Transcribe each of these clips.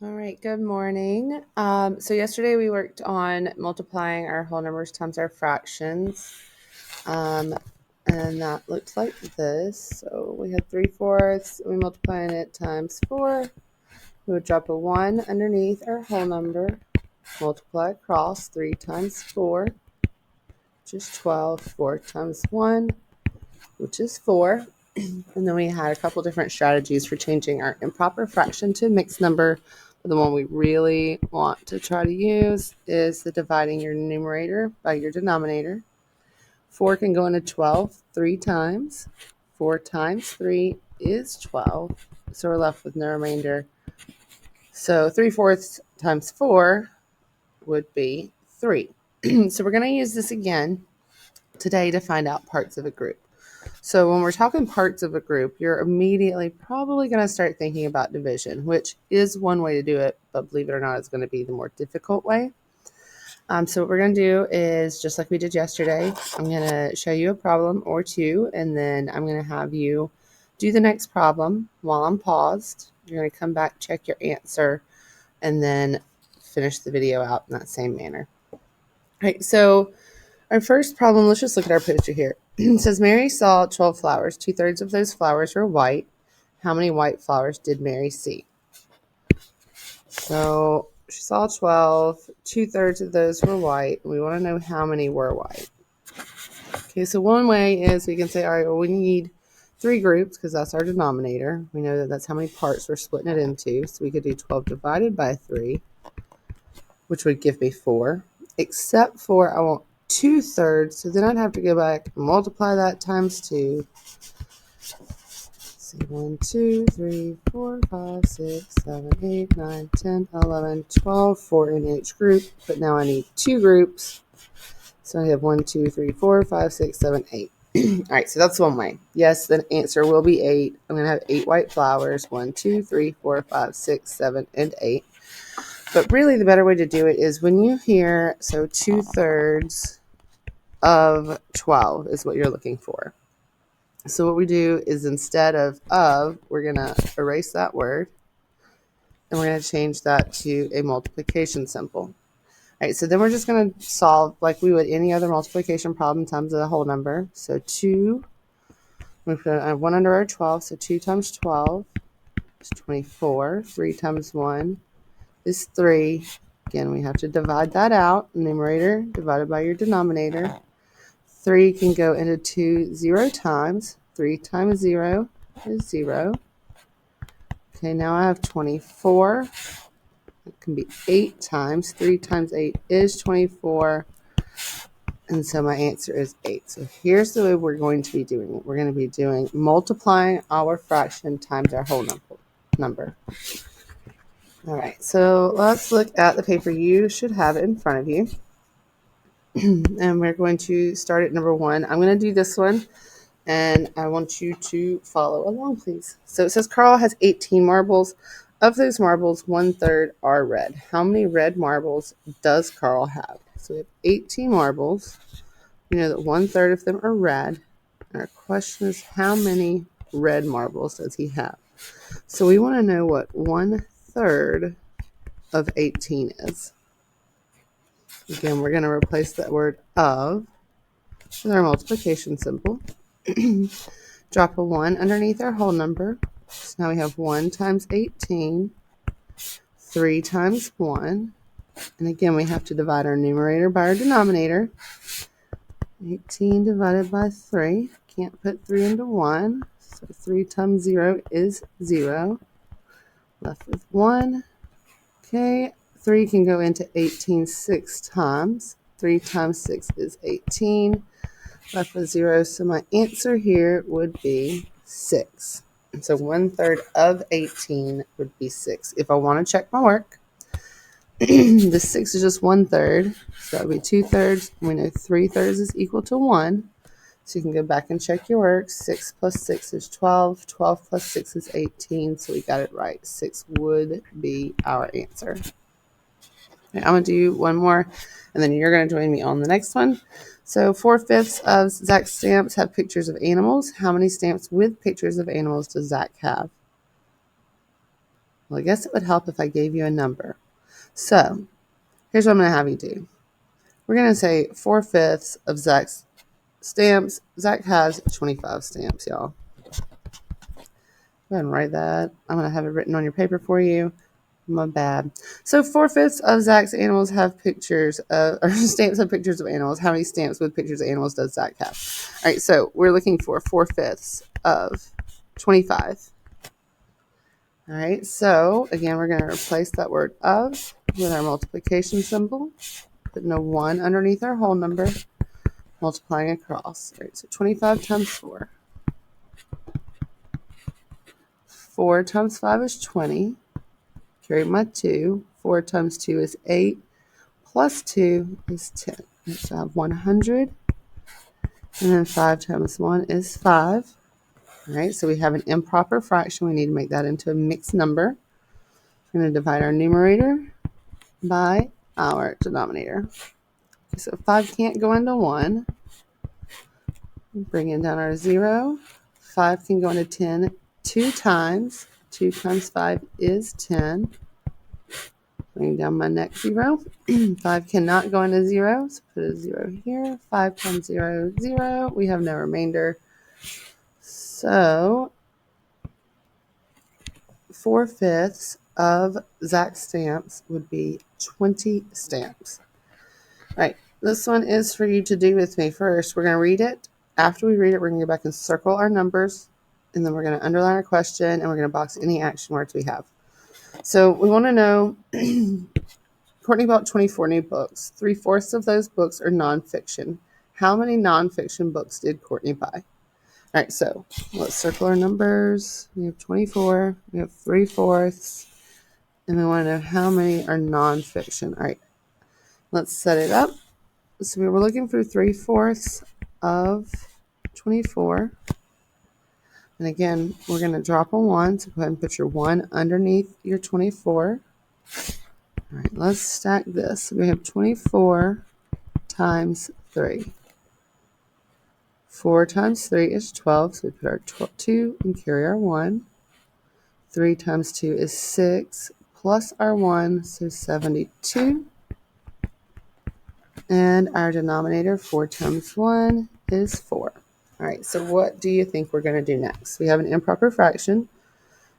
All right, good morning. So yesterday we worked on multiplying our whole numbers times our fractions. Um, and that looked like this. So we had 3/4, we multiplying it times 4. We would drop a 1 underneath our whole number, multiply across 3 times 4, which is 12, 4 times 1, which is 4. And then we had a couple different strategies for changing our improper fraction to a mixed number. But the one we really want to try to use is the dividing your numerator by your denominator. 4 can go into 12 3 times. 4 times 3 is 12. So we're left with no remainder. So 3/4 times 4 would be 3. So we're going to use this again today to find out parts of a group. So when we're talking parts of a group, you're immediately probably going to start thinking about division, which is one way to do it, but believe it or not, it's going to be the more difficult way. So what we're going to do is, just like we did yesterday, I'm going to show you a problem or two, and then I'm going to have you do the next problem while I'm paused. You're going to come back, check your answer, and then finish the video out in that same manner. All right, so our first problem, let's just look at our picture here. It says Mary saw 12 flowers. 2/3 of those flowers were white. How many white flowers did Mary see? So she saw 12. 2/3 of those were white. We want to know how many were white. Okay, so one way is we can say, all right, well, we need 3 groups because that's our denominator. We know that that's how many parts we're splitting it into. So we could do 12 divided by 3, which would give me 4. Except for I want 2/3, so then I'd have to go back and multiply that times 2. See, 1, 2, 3, 4, 5, 6, 7, 8, 9, 10, 11, 12, 4 in each group. But now I need 2 groups. So I have 1, 2, 3, 4, 5, 6, 7, 8. All right, so that's one way. Yes, the answer will be 8. I'm going to have 8 white flowers. 1, 2, 3, 4, 5, 6, 7, and 8. But really the better way to do it is when you hear, so 2/3 of 12 is what you're looking for. So what we do is instead of, we're going to erase that word, and we're going to change that to a multiplication symbol. All right, so then we're just going to solve like we would any other multiplication problem times the whole number. So 2, we put a 1 under our 12, so 2 times 12 is 24. 3 times 1 is 3. Again, we have to divide that out. Numerator divided by your denominator. 3 can go into 2 0 times. 3 times 0 is 0. Okay, now I have 24. It can be 8 times. 3 times 8 is 24. And so my answer is 8. So here's the way we're going to be doing it. We're going to be doing multiplying our fraction times our whole number. All right, so let's look at the paper. You should have it in front of you. And we're going to start at number 1. I'm going to do this one, and I want you to follow along, please. So it says Carl has 18 marbles. Of those marbles, 1/3 are red. How many red marbles does Carl have? So we have 18 marbles. We know that 1/3 of them are red. And our question is, how many red marbles does he have? So we want to know what 1/3 of 18 is. Again, we're going to replace that word of with our multiplication symbol. Drop a 1 underneath our whole number. So now we have 1 times 18, 3 times 1. And again, we have to divide our numerator by our denominator. 18 divided by 3. Can't put 3 into 1. So 3 times 0 is 0. Left with 1. Okay, 3 can go into 18 6 times. 3 times 6 is 18. Left with 0. So my answer here would be 6. And so 1/3 of 18 would be 6. If I want to check my work, the 6 is just 1/3. So that would be 2/3. We know 3/3 is equal to 1. So you can go back and check your work. 6 plus 6 is 12. 12 plus 6 is 18. So we got it right. 6 would be our answer. Okay, I'm going to do one more, and then you're going to join me on the next one. So 4/5 of Zach's stamps have pictures of animals. How many stamps with pictures of animals does Zach have? Well, I guess it would help if I gave you a number. So here's what I'm going to have you do. We're going to say 4/5 of Zach's stamps. Zach has 25 stamps, y'all. Go ahead and write that. I'm going to have it written on your paper for you. My bad. So 4/5 of Zach's animals have pictures of, or stamps have pictures of animals. How many stamps with pictures of animals does Zach have? All right, so we're looking for 4/5 of 25. All right, so again, we're going to replace that word of with our multiplication symbol. Putting a 1 underneath our whole number, multiplying across. All right, so 25 times 4. 4 times 5 is 20. Carry my 2. 4 times 2 is 8. Plus 2 is 10. So I have 100. And then 5 times 1 is 5. All right, so we have an improper fraction. We need to make that into a mixed number. We're going to divide our numerator by our denominator. Okay, so 5 can't go into 1. Bringing down our 0. 5 can go into 10 2 times. 2 times 5 is 10. Bring down my next 0. 5 cannot go into 0, so put a 0 here. 5 times 0 is 0. We have no remainder. So 4/5 of Zach's stamps would be 20 stamps. All right, this one is for you to do with me. First, we're going to read it. After we read it, we're going to go back and circle our numbers, and then we're going to underline our question, and we're going to box any action words we have. So we want to know, Courtney bought 24 new books. 3/4 of those books are nonfiction. How many nonfiction books did Courtney buy? All right, so let's circle our numbers. We have 24, we have 3/4, and we want to know how many are nonfiction. All right, let's set it up. So we were looking for 3/4 of 24. And again, we're going to drop a 1. So go ahead and put your 1 underneath your 24. All right, let's stack this. So we have 24 times 3. 4 times 3 is 12. So we put our 2 and carry our 1. 3 times 2 is 6 plus our 1, so 72. And our denominator, 4 times 1, is 4. All right, so what do you think we're going to do next? We have an improper fraction,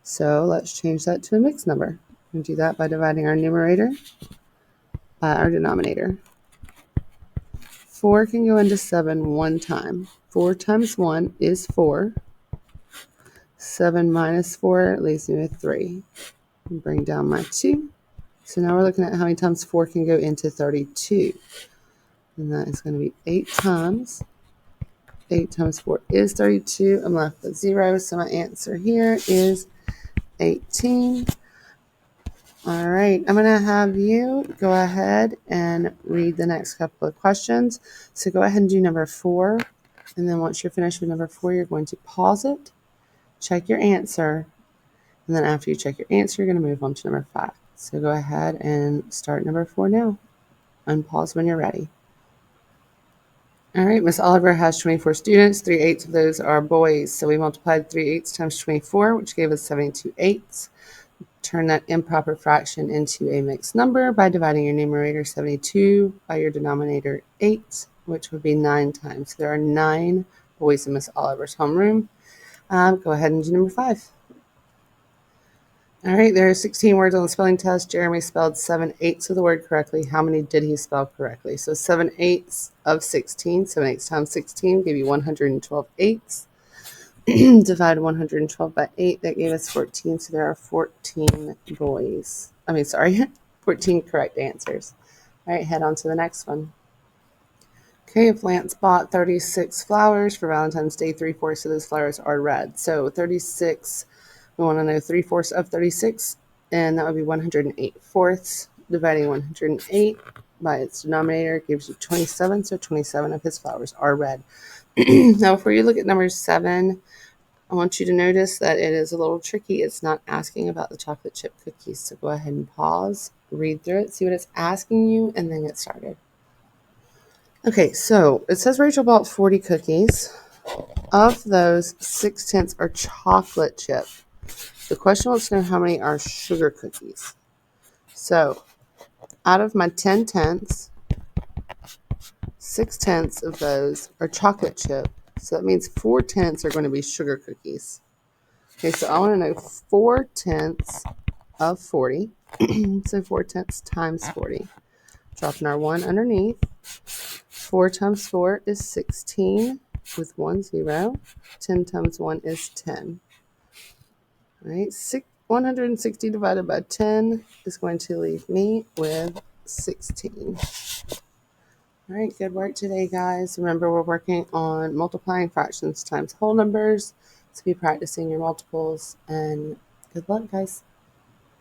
so let's change that to a mixed number. We do that by dividing our numerator by our denominator. 4 can go into 7 one time. 4 times 1 is 4. 7 minus 4 leaves me with 3. Bring down my 2. So now we're looking at how many times 4 can go into 32. And that is going to be 8 times. 8 times 4 is 32. I'm left with 0. So my answer here is 18. All right. I'm going to have you go ahead and read the next couple of questions. So go ahead and do number 4. And then once you're finished with number 4, you're going to pause it, check your answer. And then after you check your answer, you're going to move on to number 5. So go ahead and start number 4 now. Unpause when you're ready. All right, Miss Oliver has 24 students. 3/8 of those are boys. So we multiplied 3/8 times 24, which gave us 72/8. Turn that improper fraction into a mixed number by dividing your numerator 72 by your denominator 8, which would be 9 times. So there are 9 boys in Miss Oliver's homeroom. Go ahead and do number 5. All right, there are 16 words on the spelling test. Jeremy spelled 7/8 of the word correctly. How many did he spell correctly? So 7/8 of 16. 7/8 times 16 gave you 112 eighths. Divide 112 by 8. That gave us 14. So there are 14 boys. 14 correct answers. All right, head on to the next one. Okay, if Lance bought 36 flowers for Valentine's Day, 3/4 of those flowers are red. So 36, we want to know 3/4 of 36, and that would be 108/4. Dividing 108 by its denominator gives you 27, so 27 of his flowers are red. Now, before you look at number 7, I want you to notice that it is a little tricky. It's not asking about the chocolate chip cookies, so go ahead and pause, read through it, see what it's asking you, and then get started. Okay, so it says Rachel bought 40 cookies. Of those, 6/10 are chocolate chip. The question wants to know how many are sugar cookies. So out of my 10 tenths, 6 tenths of those are chocolate chip. So that means 4 tenths are going to be sugar cookies. Okay, so I want to know 4 tenths of 40. So 4 tenths times 40. Dropping our 1 underneath. 4 times 4 is 16 with 1 0. 10 times 1 is 10. All right, 160 divided by 10 is going to leave me with 16. All right, good work today, guys. Remember, we're working on multiplying fractions times whole numbers. So be practicing your multiples, and good luck, guys.